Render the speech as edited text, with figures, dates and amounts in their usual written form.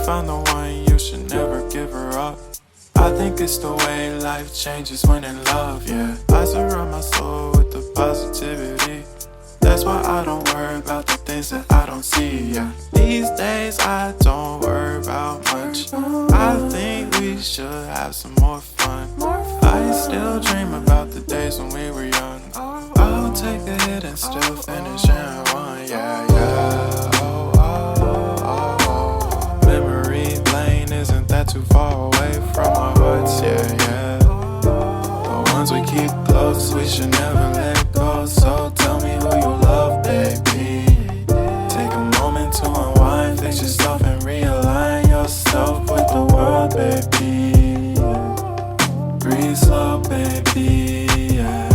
found the one, you should never give her up. I think it's the way life changes when in love, yeah. I surround my soul with the positivity. That's why I don't worry about the things that I don't see, yeah. These days I don't worry about much. I think we should have some more fun. I still dream about the days when we were young. I'll take a hit and still finish in one, yeah, yeah. Oh, oh, oh, oh. Memory lane isn't that too far away from our hearts, yeah, yeah. The ones we keep close, we should never let go. So tell me who you love, baby. Take a moment to unwind, fix yourself and realign yourself with the world, baby. Breathe slow, baby, yeah.